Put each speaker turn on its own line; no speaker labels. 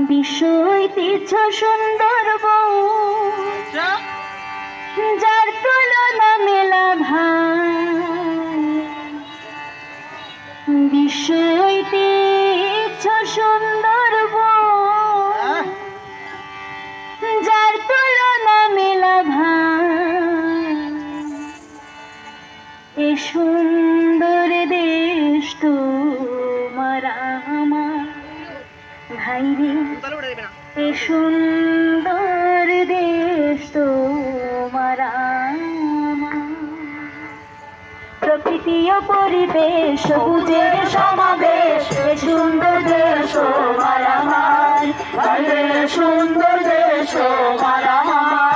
বিশ্ব ঐতিহ্য সুন্দর বউ, যার তুলনা মেলা ভাই। বিশ্ব ঐতিহ্য সুন্দর বউ, যার তুলনা মেলা ভাই। এ সুন্দর দেশ তোমার আমার ভাইরে, এ সুন্দর দেশ তোমার আমার। প্রকৃতি ও পরিবেশ সবুজের সমাবেশ, এ সুন্দর দেশ তোমার আমার ভাইরে, সুন্দর দেশ তোমার আমার।